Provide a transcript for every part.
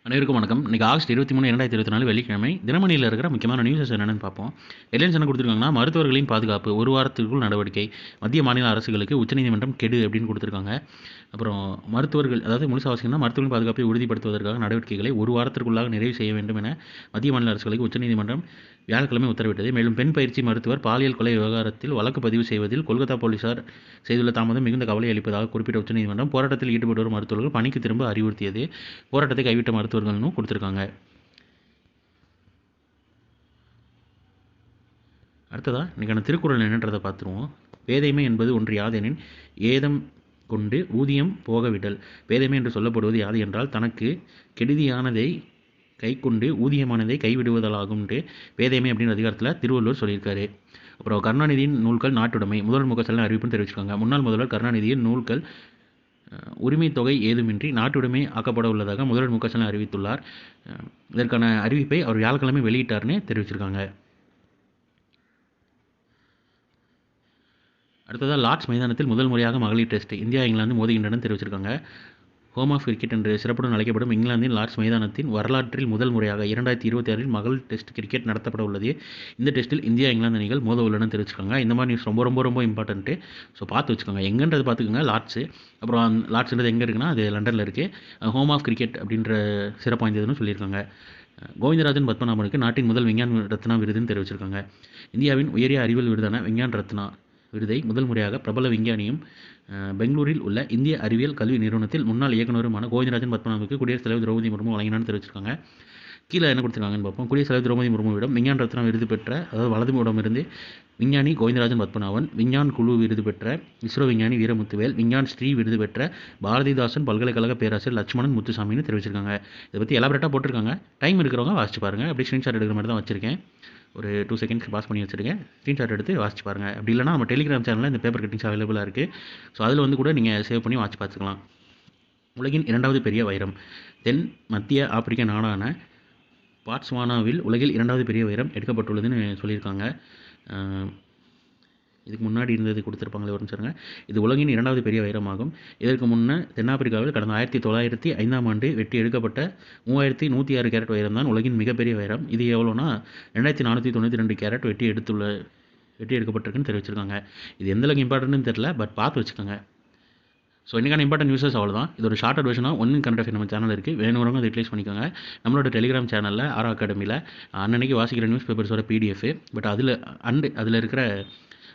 அனைவருக்கும் வணக்கம். இன்னைக்கு ஆகஸ்ட் 23, 2024 வெள்ளிக்கிழமை. தினமணியில் இருக்கிற முக்கியமான நியூஸஸ் என்னென்னு பார்ப்போம். ஹெட்லைன்ஸ் என்ன கொடுத்துருக்காங்கன்னா, மருத்துவர்களின் பாதுகாப்பு ஒரு வாரத்திற்குள் நடவடிக்கை. மத்திய மாநில அரசுகளுக்கு உச்சநீதிமன்றம் கெடு அப்படின்னு கொடுத்துருக்காங்க. அப்புறம் மருத்துவர்கள், அதாவது முழுசா வாசிக்கணும்னா, மருத்துவர்களின் பாதுகாப்பை உறுதிப்படுத்துவதற்காக நடவடிக்கைகளை ஒரு வாரத்திற்குள்ளாக நிறைவு செய்ய வேண்டும் என மத்திய மாநில அரசுகளுக்கு உச்சநீதிமன்றம் வியாழக்கிழமை உத்தரவிட்டது. மேலும் பெண் பயிற்சி மருத்துவர் பாலியல் கொலை விவகாரத்தில் வழக்கு பதிவு செய்வதில் கொல்கத்தா போலீசார் செய்துள்ள தாமதம் மிகுந்த கவலை அளிப்பதாக குறிப்பிட்ட உச்சநீதிமன்றம் போராட்டத்தில் ஈடுபட்டு வரும் மருத்துவர்கள் பணிக்கு திரும்ப அறிவுறுத்தியது. போராட்டத்தை கைவிட்ட மருத்துவர்கள்னு கொடுத்துருக்காங்க. அடுத்ததா இன்றைக்கான திருக்குறள் என்னன்றதை பார்த்துருவோம். பேதைமை என்பது ஒன்று யாதெனின் ஏதம் கொண்டு ஊதியம் போகவிடல். பேதைமை என்று சொல்லப்படுவது யாது என்றால் தனக்கு கெடுதியானதை கை கொண்டு ஊதியமானதை கைவிடுவதாகும்ட்டு பேதைமை அப்படின்ற அதிகாரத்தில் திருவள்ளுவர் சொல்லியிருக்காரு. அப்புறம் கருணாநிதியின் நூல்கள் நாட்டுடைமை. முதல்வர் மு க ஸ்டாலின் அறிவிப்புன்னு தெரிவிச்சிருக்காங்க. முன்னாள் முதல்வர் கருணாநிதியின் நூல்கள் உரிமை தொகை ஏதுமின்றி நாட்டுடைமை ஆக்கப்பட உள்ளதாக முதல்வர் மு க ஸ்டாலின் அறிவித்துள்ளார். இதற்கான அறிவிப்பை அவர் வியாழக்கிழமை வெளியிட்டார்னு தெரிவிச்சிருக்காங்க. அடுத்ததாக லார்ட்ஸ் மைதானத்தில் முதல் முறையாக மகளிர் டெஸ்ட் இந்தியா இங்கிலாந்து மோதுகின்றன தெரிவிச்சிருக்காங்க. ஹோம் ஆஃப் கிரிக்கெட் என்று சிறப்புடன் அழைக்கப்படும் இங்கிலாந்தின் லார்ட்ஸ் மைதானத்தின் வரலாற்றில் முதல் முறையாக 2026 மகளிர் டெஸ்ட் கிரிக்கெட் நடத்தப்பட உள்ளது. இந்த டெஸ்ட்டில் இந்தியா இங்கிலாந்து அணிகள் மோத உள்ளன தெரிவிச்சிருக்காங்க. இந்த மாதிரி நியூஸ் ரொம்ப ரொம்ப ரொம்ப இம்பார்ட்டன்ட்டு. ஸோ பார்த்து வச்சுக்கோங்க. எங்கன்றது பார்த்துக்கோங்க லார்ட்ஸு. அப்புறம் லார்ட்ஸ்ன்றது எங்கே இருக்குன்னா அது லண்டனில் இருக்குது. ஹோம் ஆஃப் கிரிக்கெட் அப்படின்ற சிறப்பு வாய்ந்ததுன்னு சொல்லியிருக்காங்க. கோவிந்தராஜன் பத்மநாபனுக்கு நாட்டின் முதல் விஞ்ஞான ரத்னா விருதுன்னு தெரிவிச்சிருக்காங்க. இந்தியாவின் உயரிய அறிவியல் விருதான விஞ்ஞான ரத்னா விருதை முதல் முறையாக பிரபல விஞ்ஞானியும் பெங்களூரில் உள்ள இந்திய அறிவியல் கல்வி நிறுவனத்தில் முன்னாள் இயக்குநருமான கோவிந்தராஜன் பத்மநாபனுக்கு குடியரசுத் தலைவர் திரௌபதி முர்மு வழங்கினான்னு தெரிவிச்சிருக்காங்க. கீழே என்ன கொடுத்துருக்காங்கன்னு பார்ப்போம். குடியரசுத் தலைவர் திரௌபதி முர்முவிடம் விஞ்ஞான ரத்னா விருது பெற்ற, அதாவது வலதுபுறமிருந்து விஞ்ஞானி கோவிந்தராஜன் பத்மநாபன், விஞ்ஞான் குழு விருது பெற்ற இஸ்ரோ விஞ்ஞானி வீரமுத்துவேல், விஞ்ஞான் ஸ்ரீ விருது பெற்ற பாரதிதாசன் பல்கலைக்கழக பேராசிரியர் லட்சுமணன் முத்துசாமின்னு தெரிவிச்சிருக்காங்க. இதை பற்றி எலாபரேட்டாக போட்டிருக்காங்க. டைம் இருக்கிறவங்க வாசிச்சு பாருங்கள். அப்படி ஸ்க்ரீன்ஷாட் எடுக்கிற மாதிரி தான் வச்சிருக்கேன். ஒரு 2 செகண்ட்ஸ் பாஸ் பண்ணி வச்சுருக்கேன். ஸ்க்ரீன்ஷாட் எடுத்து வாசிச்சு பாருங்கள். அப்படி இல்லைனா நம்ம டெலிகிராம் சேனலில் இந்த பேப்பர் கட்டிங்ஸ் அவைலபிளாக இருக்குது. ஸோ அதில் கூட நீங்கள் சேவ் பண்ணி வாட்சி பார்த்துக்கலாம். உலகின் 2வது பெரிய வைரம். தென் மத்திய ஆப்பிரிக்க நாடான பாட்ஸ்வானாவில் உலகில் 2வது பெரிய வைரம் எடுக்கப்பட்டுள்ளதுன்னு சொல்லியிருக்காங்க. இதுக்கு முன்னாடி இருந்தது கொடுத்துருப்பாங்களே ஒரு நிமிஷம். இது உலகின் 2வது பெரிய வைரமாகும். இதற்கு முன்னே தென்னாப்பிரிக்காவில் கடந்த 1905ஆம் ஆண்டு வெட்டி எடுக்கப்பட்ட 3106 கேரட் வைரம் தான் உலகின் மிகப்பெரிய வைரம். இது எவ்வளோனா 2492 கேரட் வெட்டி எடுக்கப்பட்டிருக்குன்னு தெரிவிச்சிருக்காங்க. இது எந்த அளவுக்கு இம்பார்ட்டன்ட்னு தெரியல, பட் பார்த்து வச்சுக்கோங்க. ஸோ இன்றைக்கான இம்பார்ட்டன்ட் நியூஸஸ் அவ்வளோதான். இது ஒரு ஷார்ட் வெர்ஷனாக ஒன் கரண்ட் அஃபேர் நம்ம சேனல் இருக்குது. வேணுங்கிறவங்க அதை யூட்டிலைஸ் பண்ணிக்கோங்க. நம்மளோட டெலிகிராம் சேனலில் ஆரா அகாடமியில் அன்னன்னைக்கு வாசிக்கிற நியூஸ் பேப்பர்ஸோட பிடிஎஃப், பட் அதில் இருக்கிற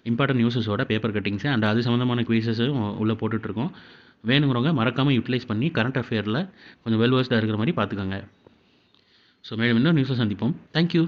இம்பார்ட்டன்ட் நியூஸஸோட பேப்பர் கட்டிங்ஸு அண்ட் அது சம்மந்தமான குவீசஸும் உள்ளே போட்டுட்ருக்கோம். வேணுங்கிறவங்க மறக்காமல் யூட்டிலைஸ் பண்ணி கரண்ட் அஃபேரில் கொஞ்சம் வெல் வேர்ஸ்டாக இருக்கிற மாதிரி பார்த்துக்கோங்க. ஸோ மேலும் இன்னும் நியூஸை சந்திப்போம். தேங்க்யூ.